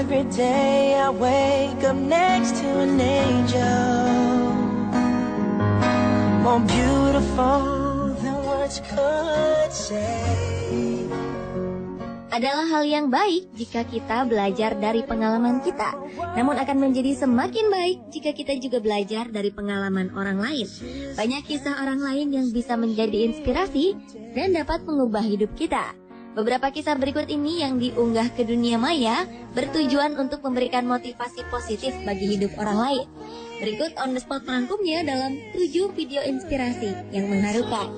Every day I wake up next to an angel, more beautiful than words could say. Adalah hal yang baik jika kita belajar dari pengalaman kita. Namun akan menjadi semakin baik jika kita juga belajar dari pengalaman orang lain. Banyak kisah orang lain yang bisa menjadi inspirasi dan dapat mengubah hidup kita. Beberapa kisah berikut ini yang diunggah ke dunia maya bertujuan untuk memberikan motivasi positif bagi hidup orang lain. Berikut on the spot merangkumnya dalam 7 video inspirasi yang mengharukan.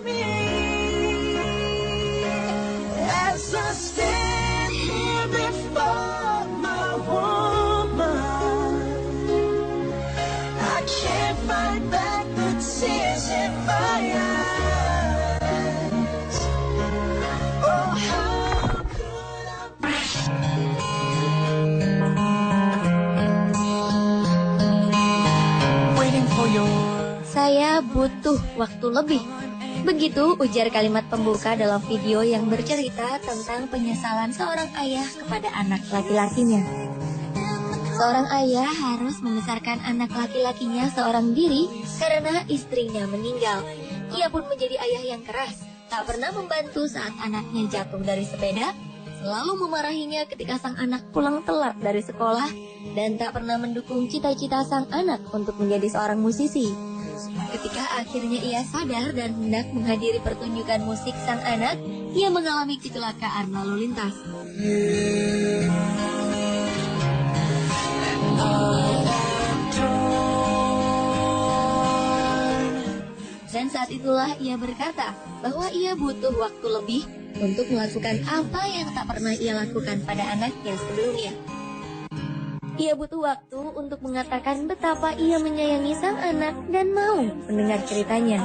As I stand here before my woman, I can't fight back the tears in my eyes. Oh, how could I be? Waiting for your... Saya butuh waktu lebih. Begitu ujar kalimat pembuka dalam video yang bercerita tentang penyesalan seorang ayah kepada anak laki-lakinya. Seorang ayah harus membesarkan anak laki-lakinya seorang diri karena istrinya meninggal. Ia pun menjadi ayah yang keras, tak pernah membantu saat anaknya jatuh dari sepeda, selalu memarahinya ketika sang anak pulang telat dari sekolah, dan tak pernah mendukung cita-cita sang anak untuk menjadi seorang musisi. Ketika akhirnya ia sadar dan hendak menghadiri pertunjukan musik sang anak, ia mengalami kecelakaan lalu lintas. Dan saat itulah ia berkata bahwa ia butuh waktu lebih untuk melakukan apa yang tak pernah ia lakukan pada anaknya sebelumnya. Ia butuh waktu untuk mengatakan betapa ia menyayangi sang anak dan mau mendengar ceritanya.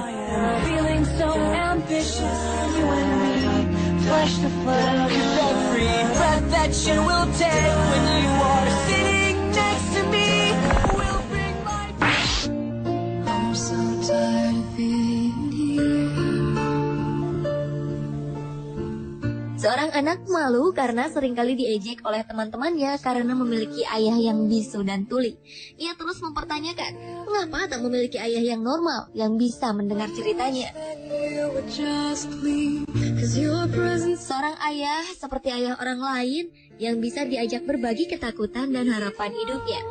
Seorang anak malu karena seringkali diejek oleh teman-temannya karena memiliki ayah yang bisu dan tuli. Ia terus mempertanyakan, mengapa tak memiliki ayah yang normal yang bisa mendengar ceritanya? Seorang ayah seperti ayah orang lain yang bisa diajak berbagi ketakutan dan harapan hidupnya.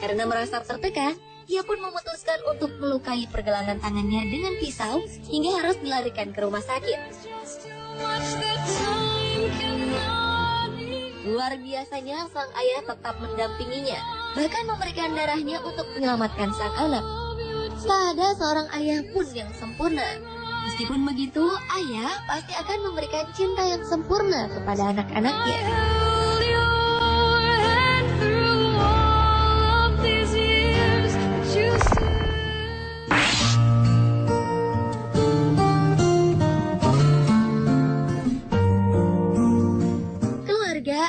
Karena merasa tertekan, ia pun memutuskan untuk melukai pergelangan tangannya dengan pisau hingga harus dilarikan ke rumah sakit. Luar biasanya sang ayah tetap mendampinginya, bahkan memberikan darahnya untuk menyelamatkan sang anak. Tak ada seorang ayah pun yang sempurna. Meskipun begitu, ayah pasti akan memberikan cinta yang sempurna kepada anak-anaknya.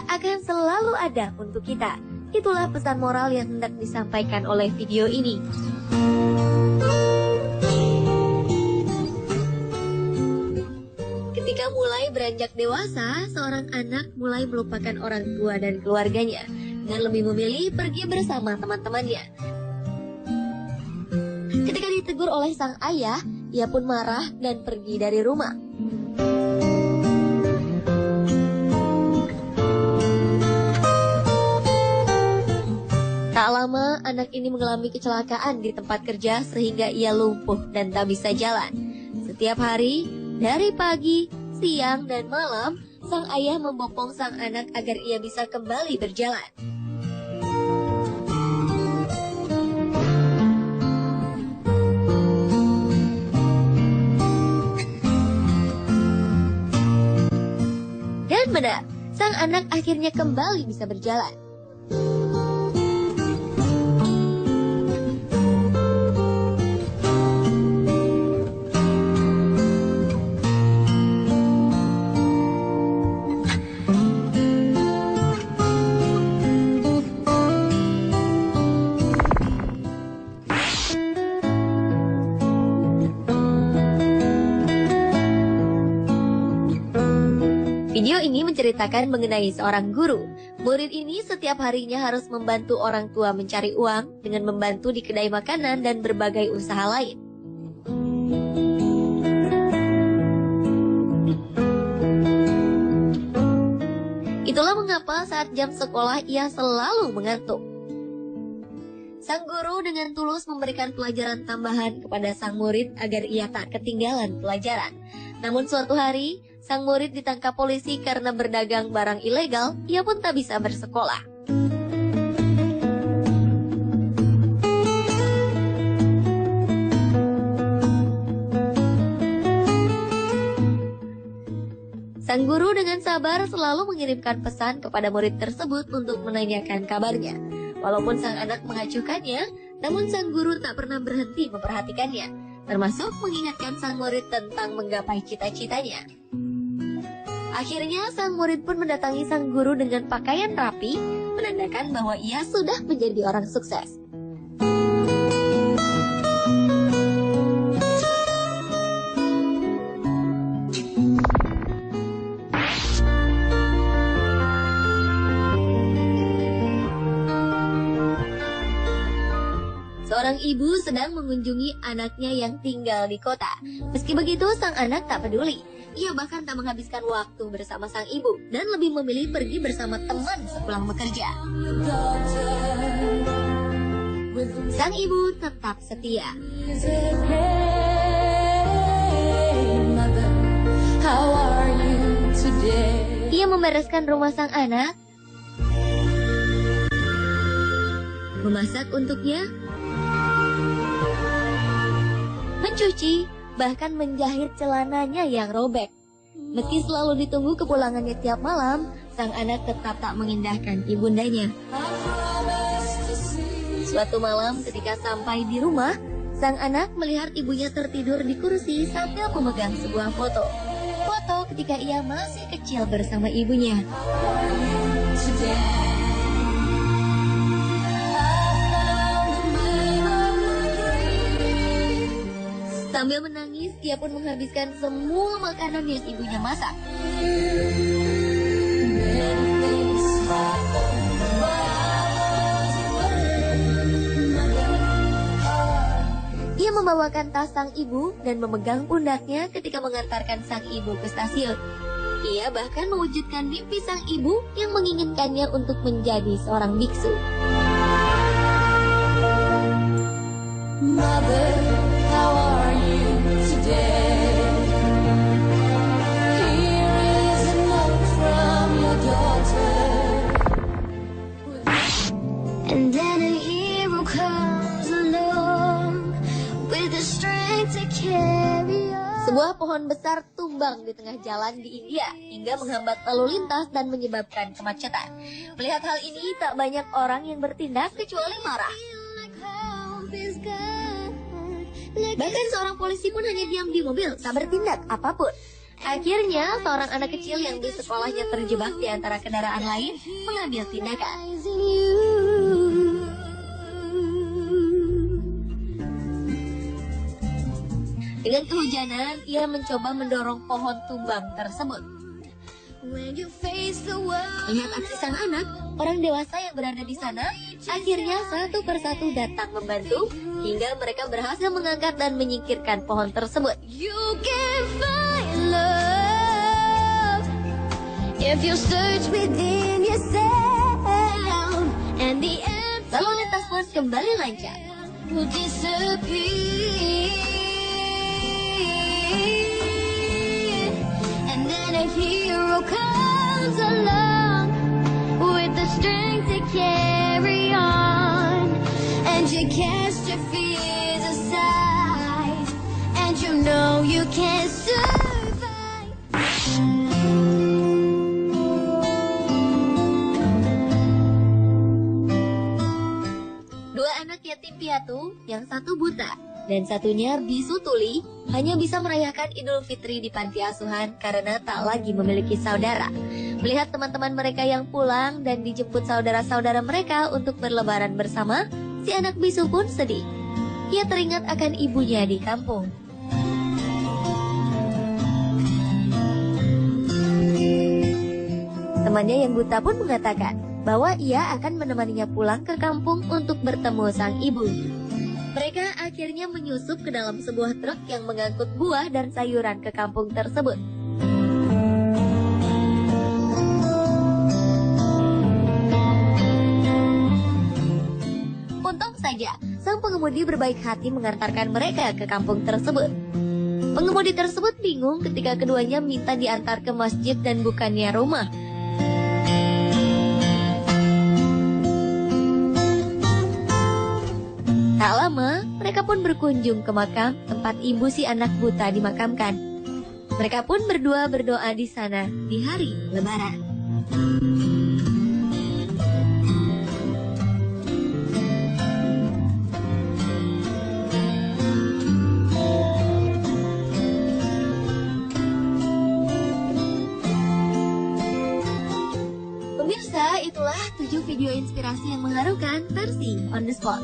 Akan selalu ada untuk kita. Itulah pesan moral yang hendak disampaikan oleh video ini. Ketika mulai beranjak dewasa, seorang anak mulai melupakan orang tua dan keluarganya dan lebih memilih pergi bersama teman-temannya. Ketika ditegur oleh sang ayah, ia pun marah dan pergi dari rumah. Tak lama, anak ini mengalami kecelakaan di tempat kerja sehingga ia lumpuh dan tak bisa jalan. Setiap hari, dari pagi, siang, dan malam, sang ayah membopong sang anak agar ia bisa kembali berjalan. Dan benar, sang anak akhirnya kembali bisa berjalan. Video ini menceritakan mengenai seorang guru. Murid ini setiap harinya harus membantu orang tua mencari uang dengan membantu di kedai makanan dan berbagai usaha lain. Itulah mengapa saat jam sekolah ia selalu mengantuk. Sang guru dengan tulus memberikan pelajaran tambahan kepada sang murid agar ia tak ketinggalan pelajaran. Namun suatu hari, sang murid ditangkap polisi karena berdagang barang ilegal, ia pun tak bisa bersekolah. Sang guru dengan sabar selalu mengirimkan pesan kepada murid tersebut untuk menanyakan kabarnya. Walaupun sang anak mengacuhkannya, namun sang guru tak pernah berhenti memperhatikannya, termasuk mengingatkan sang murid tentang menggapai cita-citanya. Akhirnya sang murid pun mendatangi sang guru dengan pakaian rapi, menandakan bahwa ia sudah menjadi orang sukses. Seorang ibu sedang mengunjungi anaknya yang tinggal di kota. Meski begitu, sang anak tak peduli. Ia bahkan tak menghabiskan waktu bersama sang ibu dan lebih memilih pergi bersama teman sepulang bekerja. Sang ibu tetap setia. Ia membereskan rumah sang anak, memasak untuknya, mencuci, bahkan menjahit celananya yang robek. Meski selalu ditunggu kepulangannya tiap malam, sang anak tetap tak mengindahkan ibundanya. Suatu malam ketika sampai di rumah, sang anak melihat ibunya tertidur di kursi sambil memegang sebuah foto. Foto ketika ia masih kecil bersama ibunya. Sambil menangis, ia pun menghabiskan semua makanan yang ibunya masak. Ia membawakan tas sang ibu dan memegang pundaknya ketika mengantarkan sang ibu ke stasiun. Ia bahkan mewujudkan mimpi sang ibu yang menginginkannya untuk menjadi seorang biksu. Mother, how are you today? Here is a note from your daughter. And then a hero comes along with the strength to carry on. Sebuah pohon besar tumbang di tengah jalan di India hingga menghambat lalu lintas dan menyebabkan kemacetan. Melihat hal ini, tak banyak orang yang bertindak kecuali marah. Bahkan seorang polisi pun hanya diam di mobil, tak bertindak apapun. Akhirnya, seorang anak kecil yang di sekolahnya terjebak di antara kendaraan lain mengambil tindakan. Dengan kehujanan, ia mencoba mendorong pohon tumbang tersebut. Melihat aksi sang anak, orang dewasa yang berada di sana akhirnya satu persatu datang membantu hingga mereka berhasil mengangkat dan menyingkirkan pohon tersebut. Lalu lintas pun kembali lancar. A hero comes along with the strength to carry on, and you cast your fears aside, and you know you can survive. Dua anak yatim piatu, yang satu buta dan satunya bisu tuli, hanya bisa merayakan Idul Fitri di panti asuhan karena tak lagi memiliki saudara. Melihat teman-teman mereka yang pulang dan dijemput saudara-saudara mereka untuk berlebaran bersama, si anak bisu pun sedih. Ia teringat akan ibunya di kampung. Temannya yang buta pun mengatakan, bahwa ia akan menemaninya pulang ke kampung untuk bertemu sang ibu. Mereka akhirnya menyusup ke dalam sebuah truk yang mengangkut buah dan sayuran ke kampung tersebut. Untung saja, sang pengemudi berbaik hati mengantarkan mereka ke kampung tersebut. Pengemudi tersebut bingung ketika keduanya minta diantar ke masjid dan bukannya rumah. Tak lama, mereka pun berkunjung ke makam tempat ibu si anak buta dimakamkan. Mereka pun berdua berdoa di sana di hari Lebaran. Pemirsa, itulah 7 video inspirasi yang mengharukan versi On The Spot.